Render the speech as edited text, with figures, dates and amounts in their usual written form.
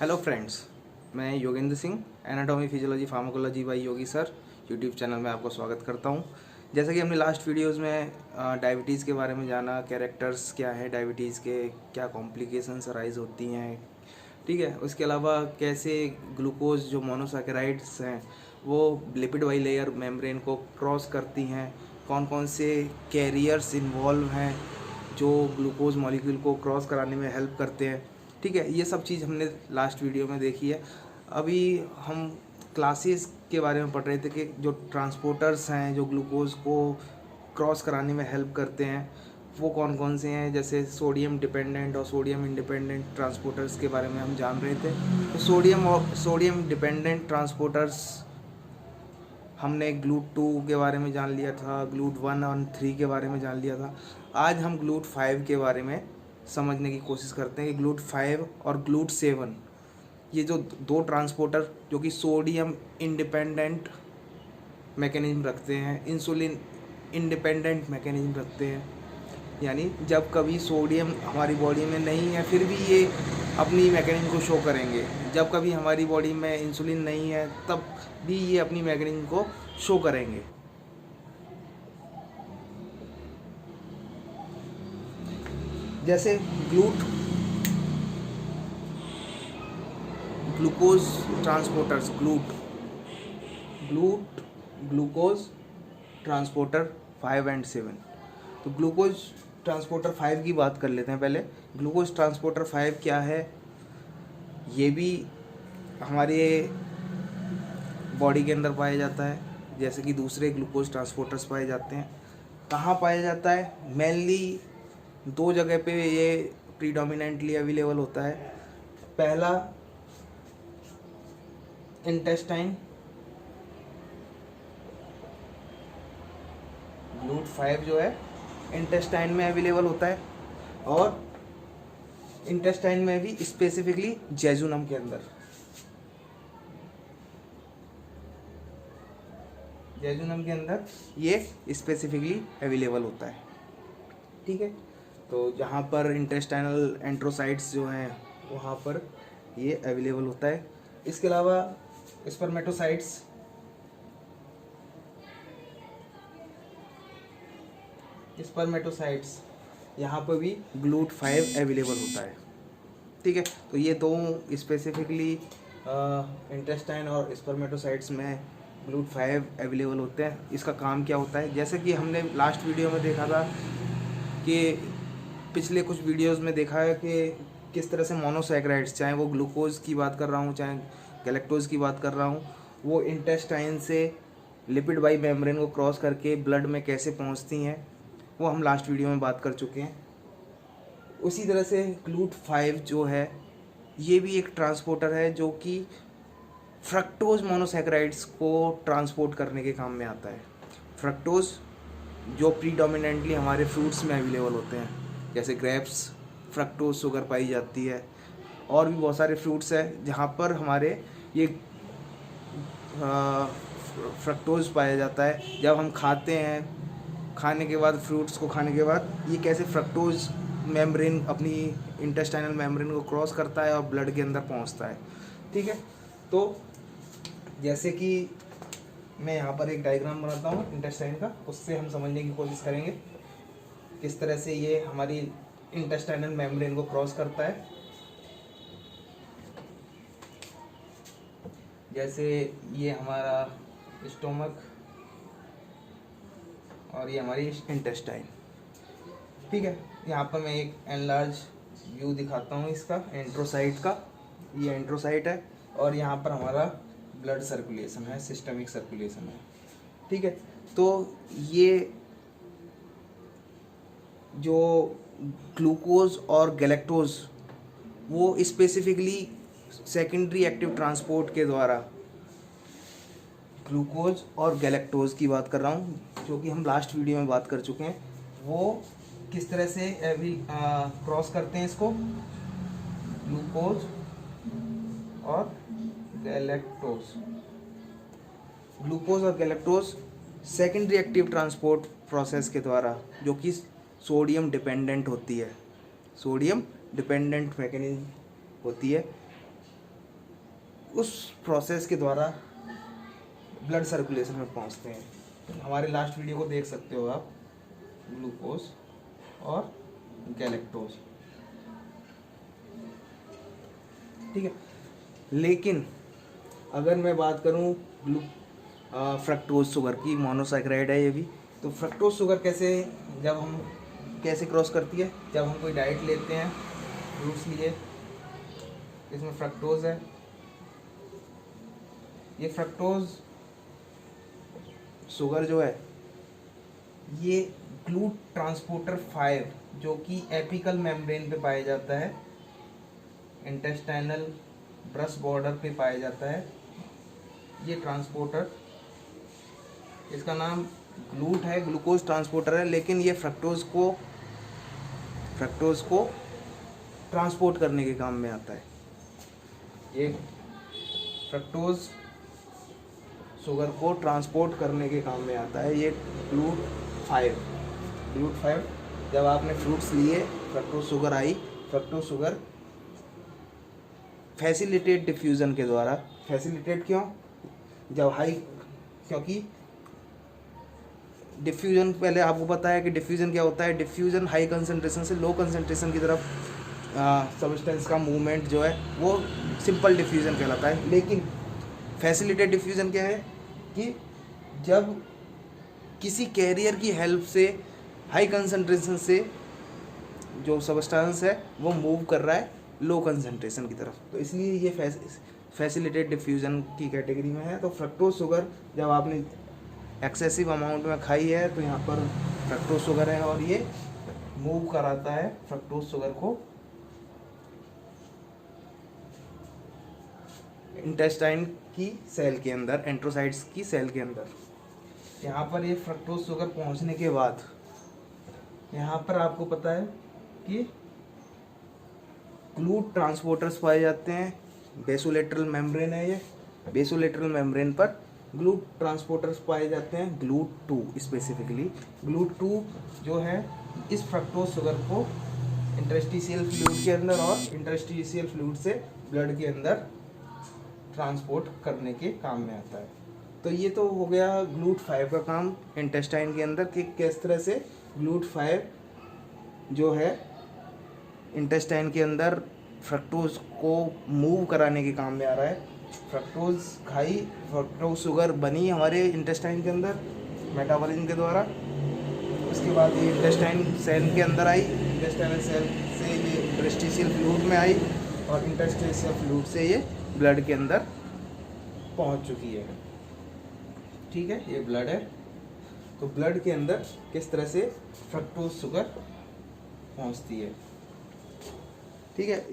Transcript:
Hello friends, मैं Yogendra Singh anatomy physiology pharmacology by Yogi sir YouTube channel में आपको स्वागत करता हूं। जैसा कि हमने लास्ट वीडियोस में डायबिटीज़ के बारे में जाना, कैरेक्टर्स क्या है डायबिटीज़ के, क्या कॉम्प्लिकेशंस अराइज होती हैं, ठीक है। उसके अलावा कैसे ग्लूकोज जो मोनोसैकेराइड्स हैं वो लिपिड बाइलेयर मेम्ब्रेन को क्रॉस करती हैं, कौन कौन से कैरियर्स इन्वॉल्व हैं जो ग्लूकोज मॉलिक्यूल को क्रॉस कराने में हेल्प करते हैं, ठीक है। ये सब चीज़ हमने लास्ट वीडियो में देखी है। अभी हम क्लासेस के बारे में पढ़ रहे थे कि जो ट्रांसपोर्टर्स हैं जो ग्लूकोज को क्रॉस कराने में हेल्प करते हैं वो कौन कौन से हैं। जैसे सोडियम डिपेंडेंट और सोडियम इंडिपेंडेंट ट्रांसपोर्टर्स के बारे में हम जान रहे थे। तो सोडियम डिपेंडेंट ट्रांसपोर्टर्स हमने ग्लूट 2 के बारे में जान लिया था, ग्लूट 1 और 3 के बारे में जान लिया था। आज हम ग्लूट 5 के बारे में समझने की कोशिश करते हैं कि ग्लूट 5 और ग्लूट 7 ये जो दो ट्रांसपोर्टर जो कि सोडियम इंडिपेंडेंट मैकेनिज्म रखते हैं, इंसुलिन इंडिपेंडेंट मैकेनिज्म रखते हैं। यानी जब कभी सोडियम हमारी बॉडी में नहीं है फिर भी ये अपनी मैकेनिज्म को शो करेंगे, जब कभी हमारी बॉडी में इंसुलिन नहीं है तब भी ये अपनी मैकेनिज्म को शो करेंगे। जैसे glucose transporters, glucose transporter 5 and 7। तो ग्लूकोज ट्रांसपोर्टर 5 की बात कर लेते हैं पहले। ग्लूकोज ट्रांसपोर्टर 5 क्या है, ये भी हमारे बॉडी के अंदर पाया जाता है जैसे कि दूसरे ग्लूकोज ट्रांसपोर्टर्स पाए जाते हैं। कहाँ पाया जाता है? मेनली 2 जगह पे ये प्रीडोमिनेंटली अवेलेबल होता है। पहला इंटेस्टाइन, ग्लूट 5 जो है इंटेस्टाइन में अवेलेबल होता है, और इंटेस्टाइन में भी स्पेसिफिकली जेजुनम के अंदर, ये स्पेसिफिकली अवेलेबल होता है, ठीक है। तो जहाँ पर इंटेस्टाइनल एंट्रोसाइट्स जो हैं वहाँ पर ये अवेलेबल होता है। इसके अलावा स्पर्मेटोसाइट्स, यहाँ पर भी ग्लूट 5 अवेलेबल होता है, ठीक है। तो ये दो स्पेसिफिकली इंटेस्टाइन और स्पर्मेटोसाइट्स में ग्लूट 5 अवेलेबल होते हैं। इसका काम क्या होता है? जैसे कि हमने लास्ट वीडियो में देखा था कि पिछले कुछ वीडियोस में देखा है कि किस तरह से मोनोसैकेराइड्स, चाहे वो ग्लूकोज की बात कर रहा हूँ चाहे गैलेक्टोज की बात कर रहा हूँ, वो इंटेस्टाइन से लिपिड बाई मेम्ब्रेन को क्रॉस करके ब्लड में कैसे पहुँचती हैं वो हम लास्ट वीडियो में बात कर चुके हैं। उसी तरह से ग्लूट 5 जो है ये भी एक ट्रांसपोर्टर है जो कि फ्रक्टोज मोनोसैकेराइड्स को ट्रांसपोर्ट करने के काम में आता है। फ्रक्टोज जो प्रीडोमिनेंटली हमारे फ्रूट्स में अवेलेबल होते हैं, जैसे ग्रेप्स, फ्रक्टोज शुगर पाई जाती है, और भी बहुत सारे फ्रूट्स हैं जहाँ पर हमारे ये फ्रक्टोज पाया जाता है। जब हम खाते हैं, खाने के बाद, फ्रूट्स को खाने के बाद ये कैसे फ्रक्टोज मेम्ब्रेन अपनी इंटेस्टाइनल मेम्ब्रेन को क्रॉस करता है और ब्लड के अंदर पहुंचता है, ठीक है। तो जैसे कि मैं यहाँ पर एक डायग्राम बनाता हूँ इंटेस्टाइन का, उससे हम समझने की कोशिश करेंगे किस तरह से ये हमारी इंटेस्टाइनल मेम्ब्रेन को क्रॉस करता है। जैसे ये हमारा स्टोमक और ये हमारी इंटेस्टाइन, ठीक है। यहाँ पर मैं एक एनलार्ज व्यू दिखाता हूँ इसका, एंट्रोसाइट का। ये एंट्रोसाइट है और यहाँ पर हमारा ब्लड सर्कुलेशन है, सिस्टमिक सर्कुलेशन है, ठीक है। तो ये जो ग्लूकोज और गैलेक्टोज वो स्पेसिफिकली सेकेंडरी एक्टिव ट्रांसपोर्ट के द्वारा, ग्लूकोज और गैलेक्टोज की बात कर रहा हूँ जो कि हम लास्ट वीडियो में बात कर चुके हैं, वो किस तरह से क्रॉस करते हैं इसको, ग्लूकोज और गैलेक्टोज। ग्लूकोज और galactose secondary active transport process के द्वारा, जो कि सोडियम डिपेंडेंट होती है, सोडियम डिपेंडेंट मैकेनिज्म होती है, उस प्रोसेस के द्वारा ब्लड सर्कुलेशन में पहुंचते हैं। हमारे लास्ट वीडियो को देख सकते हो आप, ग्लूकोज और गैलेक्टोज, ठीक है। लेकिन अगर मैं बात करूं फ्रक्टोज शुगर की, मोनोसैकेराइड है ये भी, तो फ्रक्टोज शुगर कैसे क्रॉस करती है, जब हम कोई डाइट लेते हैं, फ्रूट्स लिए, इसमें फ्रक्टोज है, ये फ्रक्टोज शुगर जो है ये ग्लूट ट्रांसपोर्टर 5 जो कि एपिकल मेम्ब्रेन पे पाया जाता है, इंटेस्टाइनल ब्रश बॉर्डर पे पाया जाता है। ये ट्रांसपोर्टर, इसका नाम ग्लूट है, ग्लूकोज ट्रांसपोर्टर है, लेकिन ये फ्रक्टोज को ट्रांसपोर्ट करने के काम में आता है। ये फ्रक्टोज शुगर को ट्रांसपोर्ट करने के काम में आता है। ये ग्लूट 5 जब आपने फ्रूट्स लिए, fructose sugar I, fructose sugar facilitate diffusion के द्वारा, फैसिलिटेट क्यों, जब हाई, क्योंकि डिफ्यूज़न, पहले आपको पता है कि डिफ्यूज़न क्या होता है, डिफ्यूज़न हाई कंसंट्रेशन से लो कंसंट्रेशन की तरफ सब्सटेंस का मूवमेंट जो है वो सिंपल डिफ्यूज़न कहलाता है। लेकिन फैसिलिटेट डिफ्यूज़न क्या है कि जब किसी कैरियर की हेल्प से हाई कंसंट्रेशन से जो सब्सटेंस है वो मूव कर रहा है लो कंसंट्रेशन की तरफ, तो इसलिए ये फैसिलिटेट डिफ्यूज़न की कैटेगरी में है। तो फ्रक्टोज शुगर जब आपने एक्सेसिव अमाउंट में खाई है तो यहाँ पर फ्रक्टोज शुगर है और ये मूव कराता है फ्रक्टोज शुगर को इंटेस्टाइन की सेल के अंदर, एंट्रोसाइट्स की सेल के अंदर। यहाँ पर ये फ्रक्टोज शुगर पहुँचने के बाद यहाँ पर आपको पता है कि ग्लूट ट्रांसपोर्टर्स पाए जाते हैं, बेसोलेटरल मेम्ब्रेन है ये, बेसोलेटरल मेम्ब्रेन पर ग्लूट ट्रांसपोर्टर्स पाए जाते हैं, ग्लूट 2 स्पेसिफिकली। ग्लूट 2 जो है इस फ्रक्टोज शुगर को इंटरस्टिशियल फ्लूइड के अंदर और इंटरस्टिशियल फ्लूइड से ब्लड के अंदर ट्रांसपोर्ट करने के काम में आता है। तो ये तो हो गया ग्लूट 5 का काम इंटेस्टाइन के अंदर, कि किस तरह से ग्लूट 5 जो है इंटेस्टाइन के अंदर फ्रक्टोज को मूव कराने के काम में आ रहा है। फ्रक्टोज खाई, फ्रक्टोज शुगर बनी हमारे इंटेस्टाइन के अंदर मेटाबॉलिज्म के द्वारा, उसके बाद ये इंटेस्टाइन सेल के अंदर आई, इंटेस्टाइनल सेल से ये इंटरस्टिशियल फ्लूइड में आई और इंटरस्टिशियल फ्लूइड से ये ब्लड के अंदर पहुंच चुकी है, ठीक है। ये ब्लड है, तो ब्लड के अंदर किस तरह से फ्रक्टोज शुगर पहुंचती है, ठीक है।